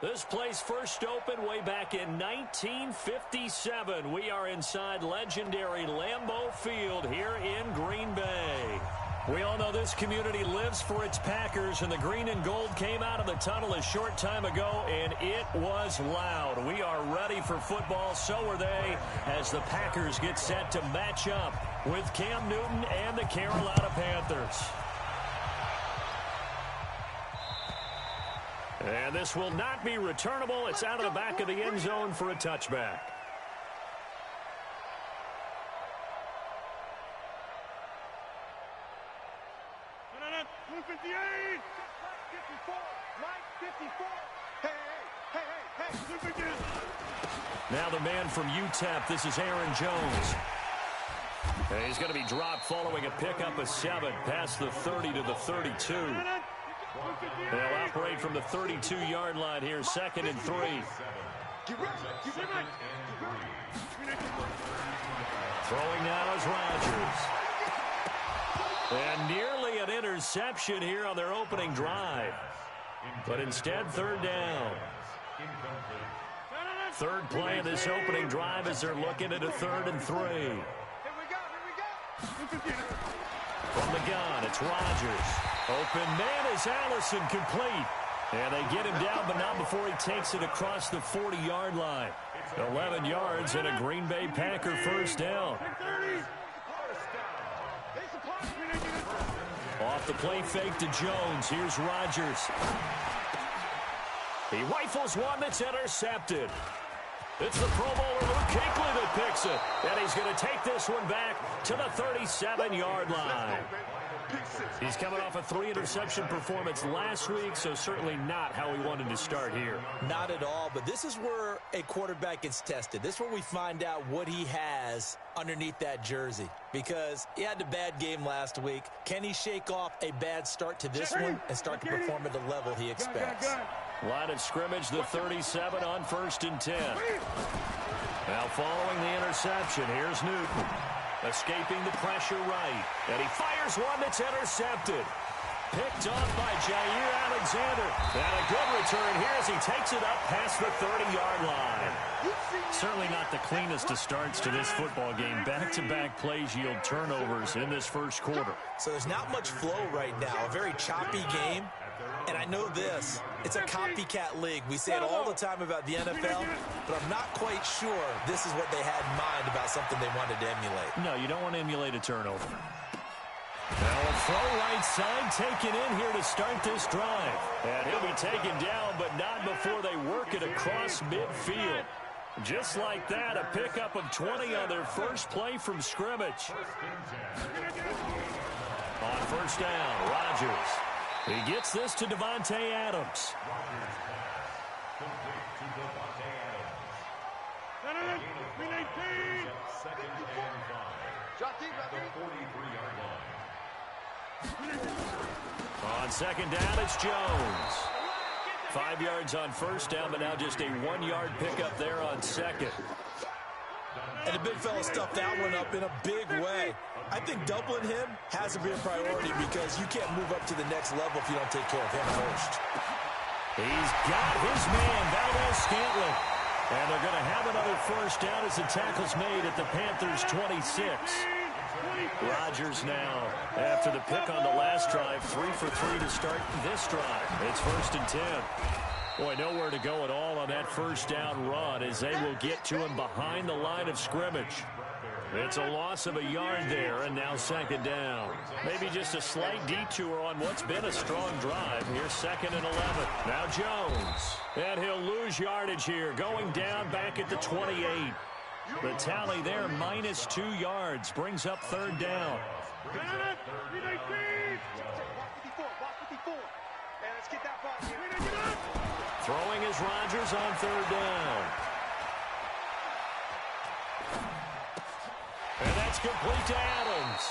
This place first opened way back in 1957. We are inside legendary Lambeau Field here in Green Bay. We all know this community lives for its Packers, and the green and gold came out of the tunnel a short time ago, and it was loud. We are ready for football, so are they, as the Packers get set to match up with Cam Newton and the Carolina Panthers. And this will not be returnable. It's out of the back of the end zone for a touchback. Now the man from UTEP, this is Aaron Jones. And he's going to be dropped following a pickup of 7 past the 30 to the 32. They'll operate from the 32-yard line here, 2nd and 3. Throwing now is Rodgers. And nearly an interception here on their opening drive. But instead, 3rd down. Third play of this opening drive as they're looking at a 3rd and 3. From the gun, it's Rodgers. Open man is Allison, complete. And they get him down, but not before he takes it across the 40-yard line. 11 yards and a Green Bay Packer first down. Off the play fake to Jones. Here's Rodgers. He rifles one that's intercepted. It's the Pro Bowler Luke Kuechly that picks it. And he's going to take this one back to the 37-yard line. He's coming off a 3-interception performance last week, so certainly not how he wanted to start here. Not at all, but this is where a quarterback gets tested. This is where we find out what he has underneath that jersey, because he had a bad game last week. Can he shake off a bad start to this one and start to perform at the level he expects? Line of scrimmage, the 37 on 1st and 10. Now following the interception, here's Newton. Escaping the pressure right. And he fires one that's intercepted. Picked off by Jair Alexander. And a good return here as he takes it up past the 30-yard line. Certainly not the cleanest of starts to this football game. Back-to-back plays yield turnovers in this first quarter. So there's not much flow right now. A very choppy game. And I know this, it's a copycat league. We say it all the time about the NFL, but I'm not quite sure this is what they had in mind about something they wanted to emulate. No, you don't want to emulate a turnover. Now a throw right side taken in here to start this drive. And he'll be taken down, but not before they work it across midfield. Just like that, a pickup of 20 on their first play from scrimmage. On first down, Rodgers. He gets this to Devontae Adams. On second down, it's Jones. 5 yards on first down, but now just a 1-yard pickup there on second. And the big fella stuffed that one up in a big way. I think doubling him has to be a priority because you can't move up to the next level if you don't take care of him first. He's got his man, Valdez-Scantling. And they're going to have another first down as the tackle's made at the Panthers' 26. Rodgers now, after the pick on the last drive, 3 for 3 to start this drive. It's 1st and 10. Boy, nowhere to go at all on that first down run as they will get to him behind the line of scrimmage. It's a loss of a yard there, and now 2nd down. Maybe just a slight detour on what's been a strong drive. Here's 2nd and 11. Now Jones. And he'll lose yardage here, going down back at the 28. The tally there, minus 2 yards, brings up 3rd down. Throwing is Rodgers on 3rd down. And that's complete to Adams.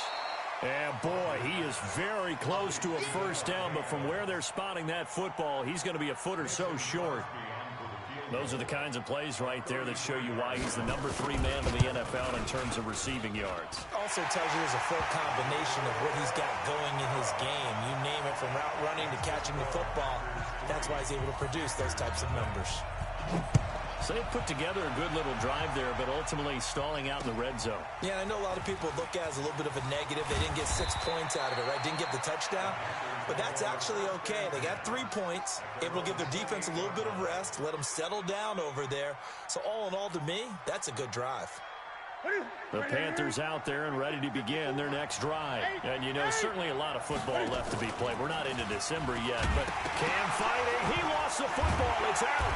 And boy, he is very close to a first down, but from where they're spotting that football, he's going to be a foot or so short. Those are the kinds of plays right there that show you why he's the number 3 man in the NFL in terms of receiving yards. Also tells you there's a full combination of what he's got going in his game. You name it, from route running to catching the football. That That's why he's able to produce those types of numbers. So they put together a good little drive there, but ultimately stalling out in the red zone. Yeah, I know a lot of people look at it as a little bit of a negative. They didn't get 6 points out of it, right? Didn't get the touchdown. But that's actually okay. They got 3 points, able to give their defense a little bit of rest, let them settle down over there. So all in all, to me, that's a good drive. The Panthers out there and ready to begin their next drive. And, you know, certainly a lot of football left to be played. We're not into December yet, but Cam fighting. He lost the football. It's out.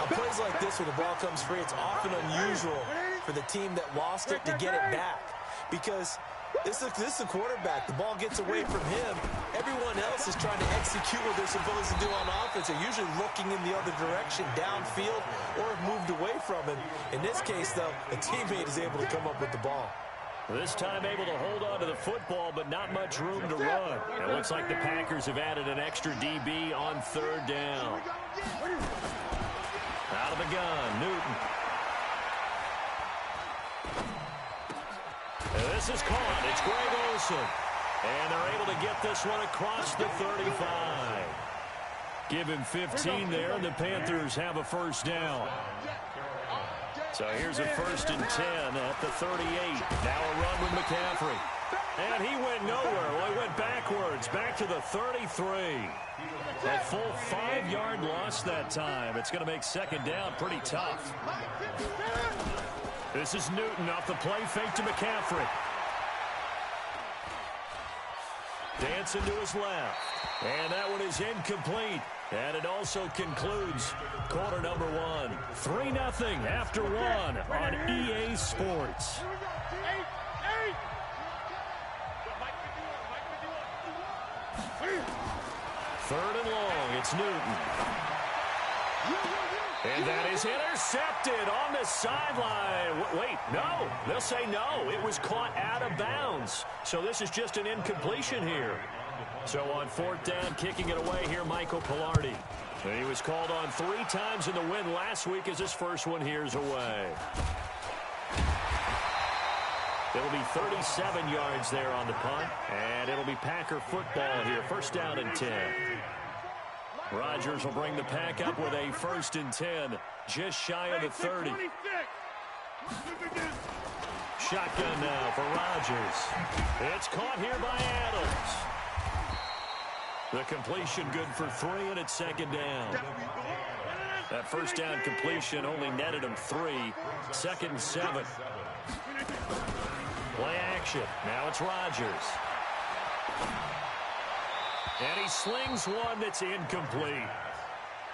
On plays like this where the ball comes free, it's often unusual for the team that lost it to get it back. Because this is a quarterback. The ball gets away from him. Everyone else is trying to execute what they're supposed to do on offense. They're usually looking in the other direction, downfield, or have moved away from him. In this case, though, a teammate is able to come up with the ball. This time able to hold on to the football, but not much room to run. It looks like the Packers have added an extra DB on 3rd down. Out of the gun, Newton. And this is caught. It's Greg Olsen. And they're able to get this one across the 35. Give him 15 there, and the Panthers have a 1st down. So here's a 1st and 10 at the 38. Now a run with McCaffrey. And he went nowhere. Well, he went backwards, back to the 33. A full 5-yard loss that time. It's going to make 2nd down pretty tough. This is Newton off the play fake to McCaffrey. Dancing to his left. And that one is incomplete. And it also concludes quarter number 1. 3-0 after 1 on EA Sports. 3rd and long. It's Newton. And that is intercepted on the sideline. Wait, no. They'll say no. It was caught out of bounds. So this is just an incompletion here. So on 4th down, kicking it away here, Michael Pilardi. And he was called on 3 times in the win last week as his first one here's away. It'll be 37 yards there on the punt, and it'll be Packer football here. 1st down and 10. Rodgers will bring the Pack up with a 1st and 10, just shy of the 30. Shotgun now for Rodgers. It's caught here by Adams. The completion good for 3, and it's 2nd down. That 1st down completion only netted him 3. 2nd and 7. Play action. Now it's Rodgers. And he slings one that's incomplete.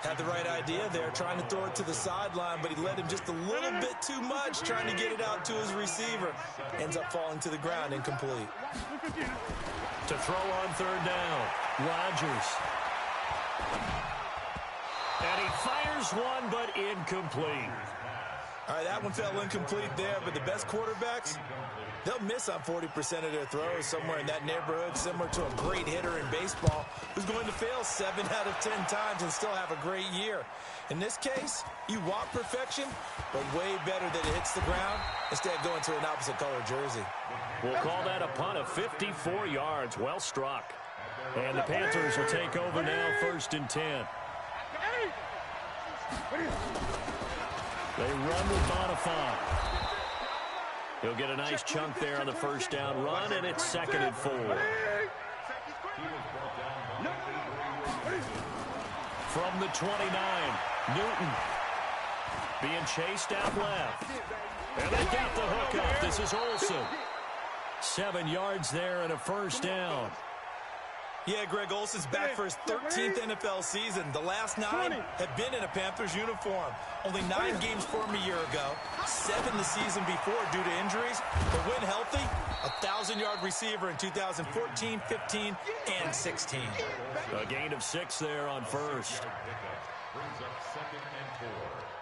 Had the right idea there, trying to throw it to the sideline, but he led him just a little bit too much, trying to get it out to his receiver. Ends up falling to the ground, incomplete. To throw on 3rd down, Rodgers. And he fires one, but incomplete. All right, that one fell incomplete there, but the best quarterbacks, they'll miss on 40% of their throws, somewhere in that neighborhood, similar to a great hitter in baseball who's going to fail 7 out of 10 times and still have a great year. In this case, you want perfection, but way better that it hits the ground instead of going to an opposite color jersey. We'll call that a punt of 54 yards. Well struck. And the Panthers will take over now, 1st and 10. They run with Bonifant. He'll get a nice chunk there on the 1st down run, and it's 2nd and 4. From the 29, Newton being chased out left. And they got the hook up. This is Olsen. 7 yards there and a 1st down. Yeah, Greg Olsen's back for his 13th NFL season. The last 9 have been in a Panthers uniform. Only 9 games for him a year ago, 7 the season before due to injuries. But when healthy, a 1,000-yard receiver in 2014, 15, and 16. A gain of 6 there on 1st.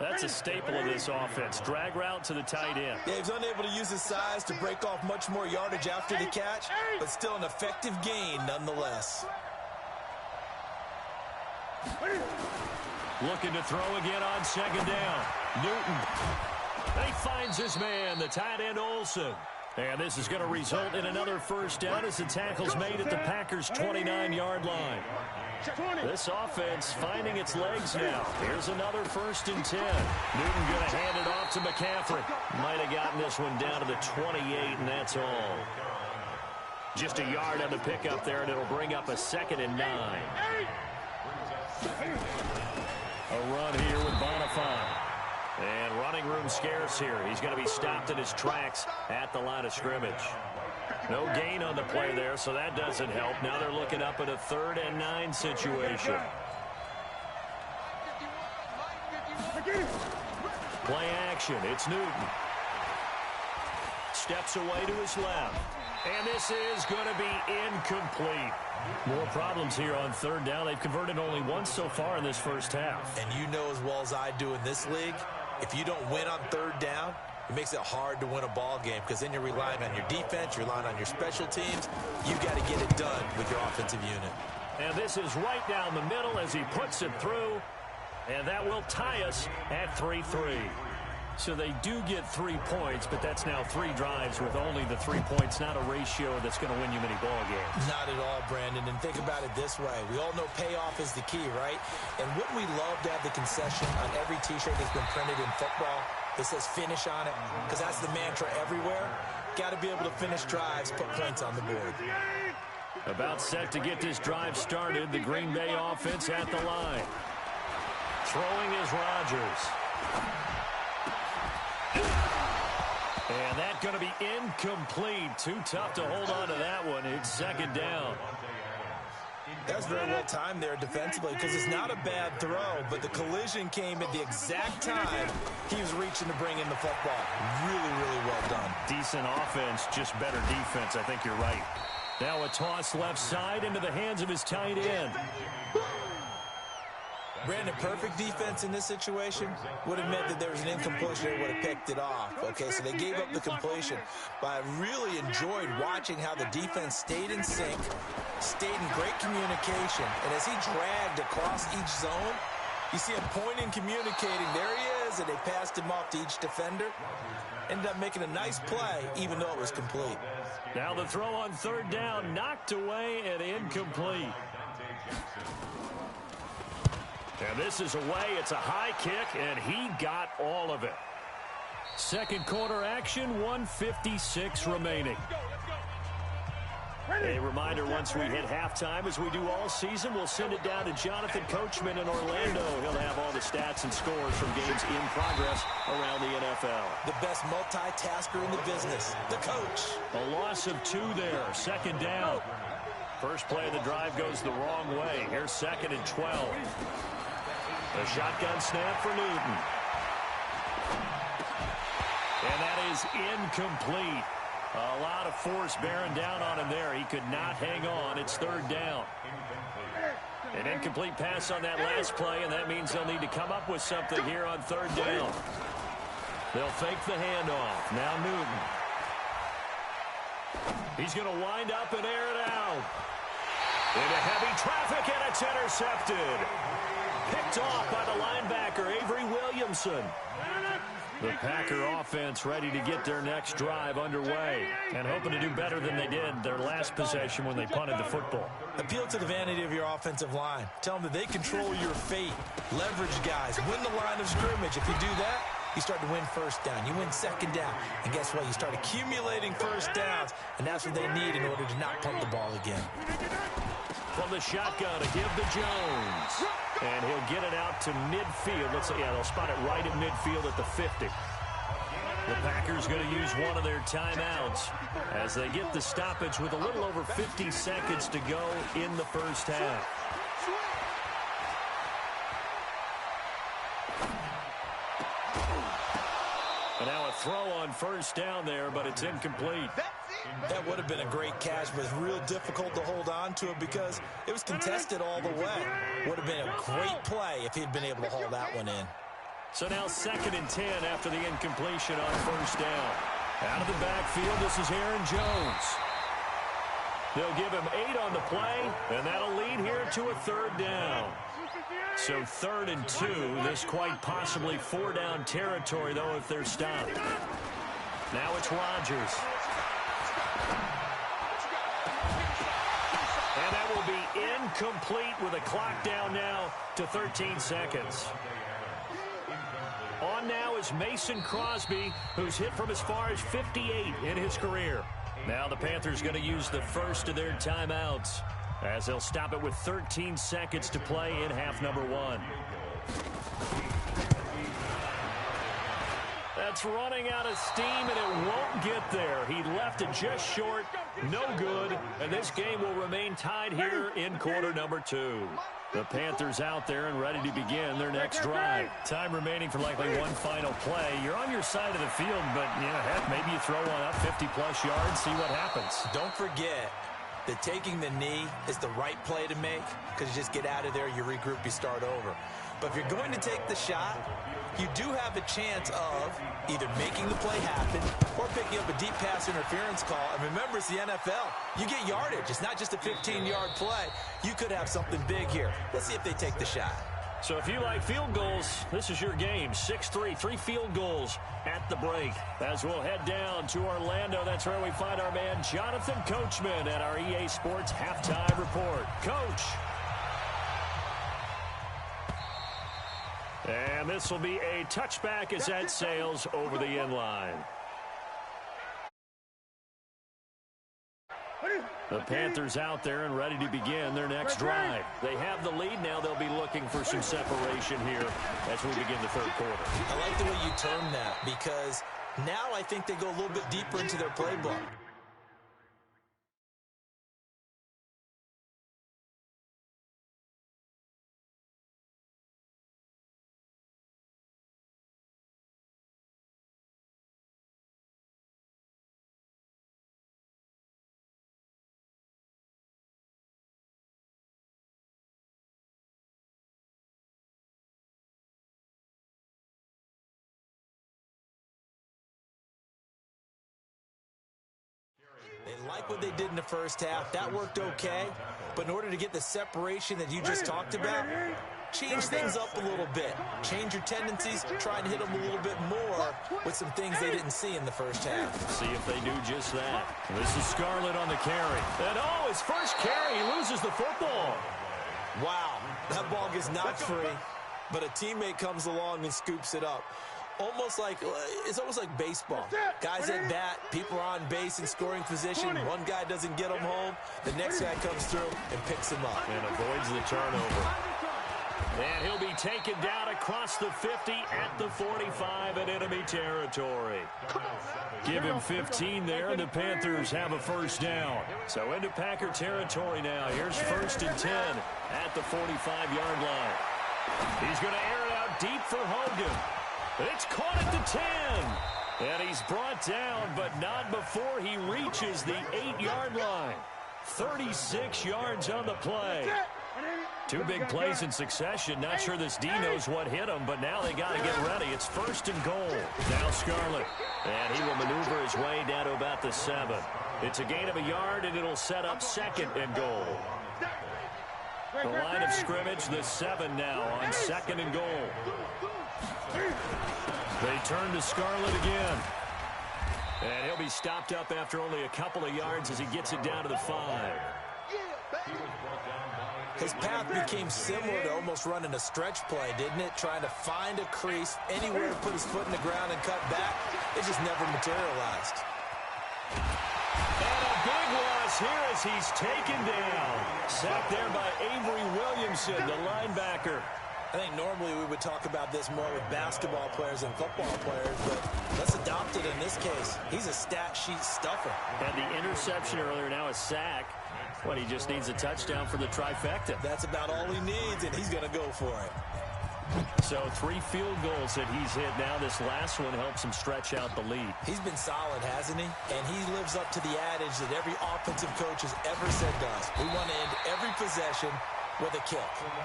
That's a staple of this offense. Drag route to the tight end. Yeah, he's unable to use his size to break off much more yardage after the catch, but still an effective gain nonetheless. Looking to throw again on 2nd down. Newton. He finds his man, the tight end Olsen. And this is going to result in another 1st down as the tackle's made at the Packers' 29-yard line. This offense finding its legs now. Here's another 1st and 10. Newton going to hand it off to McCaffrey. Might have gotten this one down to the 28, and that's all. Just a yard on the pickup there, and it'll bring up a 2nd and 9. A run here with Bonifant. And running room scarce here. He's going to be stopped in his tracks at the line of scrimmage. No gain on the play there, so that doesn't help. Now they're looking up at a 3rd and 9 situation. Play action. It's Newton. Steps away to his left. And this is going to be incomplete. More problems here on 3rd down. They've converted only once so far in this first half. And you know as well as I do in this league, if you don't win on 3rd down, it makes it hard to win a ball game because then you're relying on your defense, you're relying on your special teams. You've got to get it done with your offensive unit. And this is right down the middle as he puts it through. And that will tie us at 3-3. So they do get 3 points, but that's now 3 drives with only the 3 points, not a ratio that's going to win you many ball games. Not at all, Brandon. And think about it this way. We all know payoff is the key, right? And wouldn't we love to have the concession on every T-shirt that's been printed in football that says finish on it? Because that's the mantra everywhere. Got to be able to finish drives, put points on the board. About set to get this drive started. The Green Bay offense at the line. Throwing is Rodgers. And that's going to be incomplete. Too tough to hold on to that one. It's 2nd down. That's very well timed there defensively because it's not a bad throw, but the collision came at the exact time he was reaching to bring in the football. Really, really well done. Decent offense, just better defense. I think you're right. Now a toss left side into the hands of his tight end. Brandon, perfect defense in this situation would have meant that there was an incompletion. They would have picked it off. Okay, so they gave up the completion. But I really enjoyed watching how the defense stayed in sync, stayed in great communication. And as he dragged across each zone, you see him pointing, communicating. There he is, and they passed him off to each defender. Ended up making a nice play, even though it was complete. Now the throw on 3rd down, knocked away and incomplete. And this is away. It's a high kick, and he got all of it. 2nd quarter action, 1:56 remaining. A reminder, once we hit halftime, as we do all season, we'll send it down to Jonathan Coachman in Orlando. He'll have all the stats and scores from games in progress around the NFL. The best multitasker in the business, the coach. A loss of 2 there, 2nd down. First play of the drive goes the wrong way. Here's 2nd and 12. A shotgun snap for Newton. And that is incomplete. A lot of force bearing down on him there. He could not hang on. It's 3rd down. An incomplete pass on that last play, and that means they'll need to come up with something here on 3rd down. They'll fake the handoff. Now Newton. He's going to wind up and air it out. Into heavy traffic, and it's intercepted. Picked off by the linebacker, Avery Williamson. The Packer offense ready to get their next drive underway and hoping to do better than they did their last possession when they punted the football. Appeal to the vanity of your offensive line. Tell them that they control your fate. Leverage guys. Win the line of scrimmage. If you do that, you start to win 1st down. You win 2nd down. And guess what? You start accumulating 1st downs, and that's what they need in order to not punt the ball again. From the shotgun, a give to Jones. And he'll get it out to midfield. They'll spot it right at midfield at the 50. The Packers going to use one of their timeouts as they get the stoppage with a little over 50 seconds to go in the first half. And now a throw on 1st down there, but it's incomplete. That would have been a great catch, but it's real difficult to hold on to it because it was contested all the way. Would have been a great play if he'd been able to haul that one in. So now 2nd and 10 after the incompletion on 1st down. Out of the backfield, this is Aaron Jones. They'll give him 8 on the play, and that'll lead here to a 3rd down. So 3rd and 2, this quite possibly 4-down territory, though, if they're stopped. Now it's Rodgers. And that will be Incomplete with a clock down now to 13 seconds. On now is Mason Crosby, who's hit from as far as 58 in his career. Now the Panthers going to use the first of their timeouts as they'll stop it with 13 seconds to play in half number 1. That's running out of steam, and it won't get there. He left it just short, no good, and this game will remain tied here in quarter number 2. The Panthers out there and ready to begin their next drive. Time remaining for likely one final play. You're on your side of the field, but, heck, maybe you throw one up 50-plus yards, see what happens. Don't forget that taking the knee is the right play to make because you just get out of there, you regroup, you start over. But if you're going to take the shot, you do have a chance of either making the play happen or picking up a deep pass interference call. And remember, it's the NFL. You get yardage. It's not just a 15-yard play. You could have something big here. Let's see if they take the shot. So if you like field goals, this is your game. 6-3, 3 field goals at the break. As we'll head down to Orlando, that's where we find our man Jonathan Coachman at our EA Sports Halftime Report. Coach. And this will be a touchback as that sails over the end line. The Panthers out there and ready to begin their next drive. They have the lead now. They'll be looking for some separation here as we begin the third quarter. I like the way you term that because now I think they go a little bit deeper into their playbook. They like what they did in the first half. That worked okay. But in order to get the separation that you just talked about, change things up a little bit. Change your tendencies. Try and hit them a little bit more with some things they didn't see in the first half. See if they do just that. This is Scarlett on the carry. And, his first carry, he loses the football. Wow, that ball gets knocked free, but a teammate comes along and scoops it up. It's almost like baseball. Guys at bat, people are on base in scoring position. One guy doesn't get him home. The next guy comes through and picks him up. And avoids the turnover. And he'll be taken down across the 50 at the 45 in enemy territory. Give him 15 there, and the Panthers have a first down. So into Packer territory now. Here's 1st and 10 at the 45-yard line. He's going to air it out deep for Hogan. It's caught at the 10. And he's brought down, but not before he reaches the 8-yard line. 36 yards on the play. 2 big plays in succession. Not sure this D knows what hit him, but now they got to get ready. It's 1st and goal. Now Scarlett. And he will maneuver his way down to about the 7. It's a gain of a yard, and it'll set up 2nd and goal. The line of scrimmage, the 7 now on 2nd and goal. They turn to Scarlett again. And he'll be stopped up after only a couple of yards as he gets it down to the 5. His path became similar to almost running a stretch play, didn't it? Trying to find a crease, anywhere to put his foot in the ground and cut back. It just never materialized. And a big loss here as he's taken down. Sacked there by Avery Williamson, the linebacker. I think normally we would talk about this more with basketball players and football players, but let's adopt it in this case. He's a stat sheet stuffer. Had the interception earlier, now a sack. Well, he just needs a touchdown for the trifecta. That's about all he needs, and he's going to go for it. So 3 field goals that he's hit now. This last one helps him stretch out the lead. He's been solid, hasn't he? And he lives up to the adage that every offensive coach has ever said to us. We want to end every possession with a kick,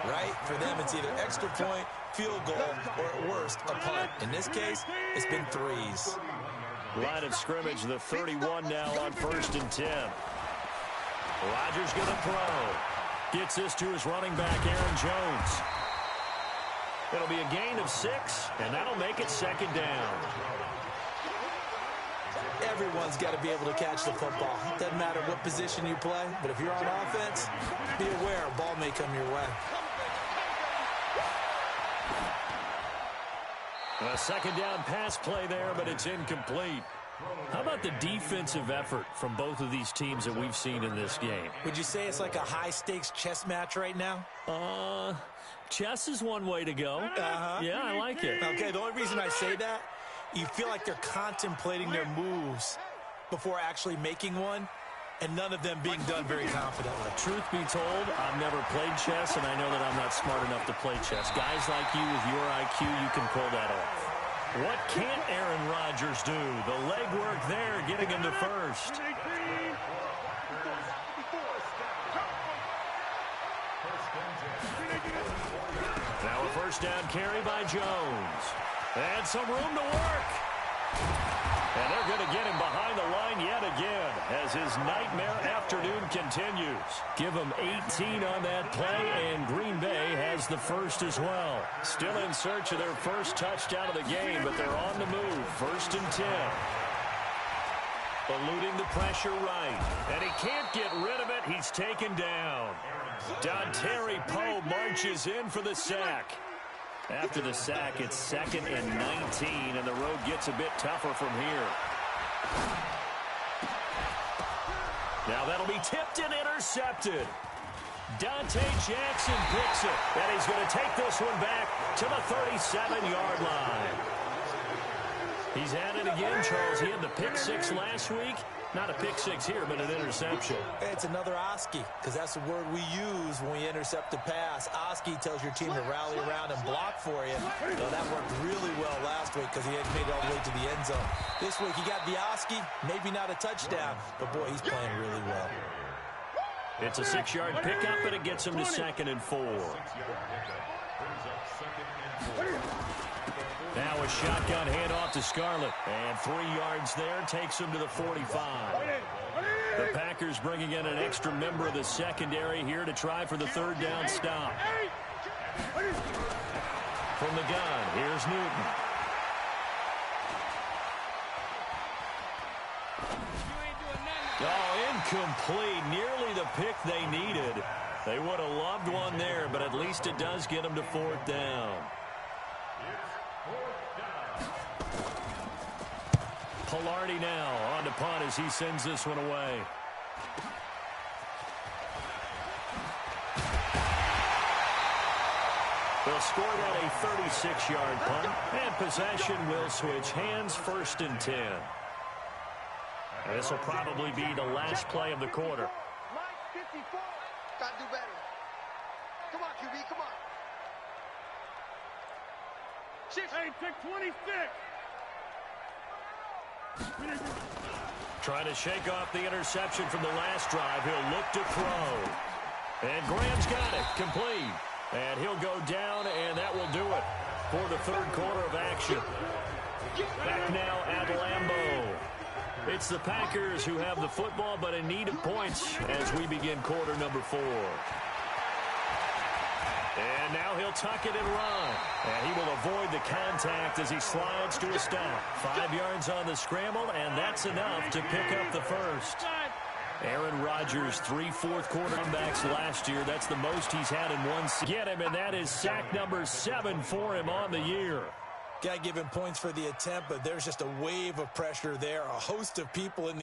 right? For them, it's either extra point, field goal, or at worst, a punt. In this case, it's been 3s. Line of scrimmage, the 31 now on 1st and 10. Rodgers going to throw. Gets this to his running back, Aaron Jones. It'll be a gain of 6, and that'll make it 2nd down. Everyone's got to be able to catch the football. Doesn't matter what position you play, but if you're on offense, be aware a ball may come your way. A second down pass play there, but it's incomplete. How about the defensive effort from both of these teams that we've seen in this game? Would you say it's like a high-stakes chess match right now? Chess is one way to go. Yeah, I like it. Okay, the only reason I say that, you feel like they're contemplating their moves before actually making one, and none of them being done very confidently. Truth be told, I've never played chess, and I know that I'm not smart enough to play chess. Guys like you with your IQ, you can pull that off. What can't Aaron Rodgers do? The legwork there, getting him to first. Now a first down carry by Jones. And some room to work. And they're going to get him behind the line yet again as his nightmare afternoon continues. Give him 18 on that play, and Green Bay has the first as well. Still in search of their first touchdown of the game, but they're on the move. 1st and 10. Eluding the pressure right. And he can't get rid of it. He's taken down. Dontari Poe marches in for the sack. After the sack, it's 2nd and 19, and the road gets a bit tougher from here. Now that'll be tipped and intercepted. Dante Jackson picks it, and he's going to take this one back to the 37-yard line. He's at it again, Charles. He had the pick six last week. Not a pick six here, but an interception. It's another Oski, because that's the word we use when we intercept a pass. Oski tells your team to rally around and block for you. So that worked really well last week because he had made it all the way to the end zone. This week he got the Oski, maybe not a touchdown, but boy, he's playing really well. It's a 6-yard pickup, and it gets him to 2nd and 4. Now a shotgun handoff to Scarlett. And 3 yards there takes him to the 45. The Packers bringing in an extra member of the secondary here to try for the 3rd down stop. From the gun, here's Newton. Oh, incomplete. Nearly the pick they needed. They would have loved one there, but at least it does get them to 4th down. Pilardi now on to punt as he sends this one away. They'll score that a 36-yard punt, and possession will switch hands. 1st and 10. This will probably be the last play of the quarter. Gotta do better. Come on, QB, come on. Hey, pick 26. Trying to shake off the interception from the last drive. He'll look to throw. And Graham's got it. Complete. And he'll go down, and that will do it for the 3rd quarter of action. Back now at Lambeau. It's the Packers who have the football, but in need of points as we begin quarter number 4. And now he'll tuck it and run. And he will avoid the contact as he slides to a stop. 5 yards on the scramble, and that's enough to pick up the first. Aaron Rodgers, 3 fourth-quarter comebacks last year. That's the most he's had in one season. Get him, and that is sack number 7 for him on the year. Got to give him points for the attempt, but there's just a wave of pressure there. A host of people in the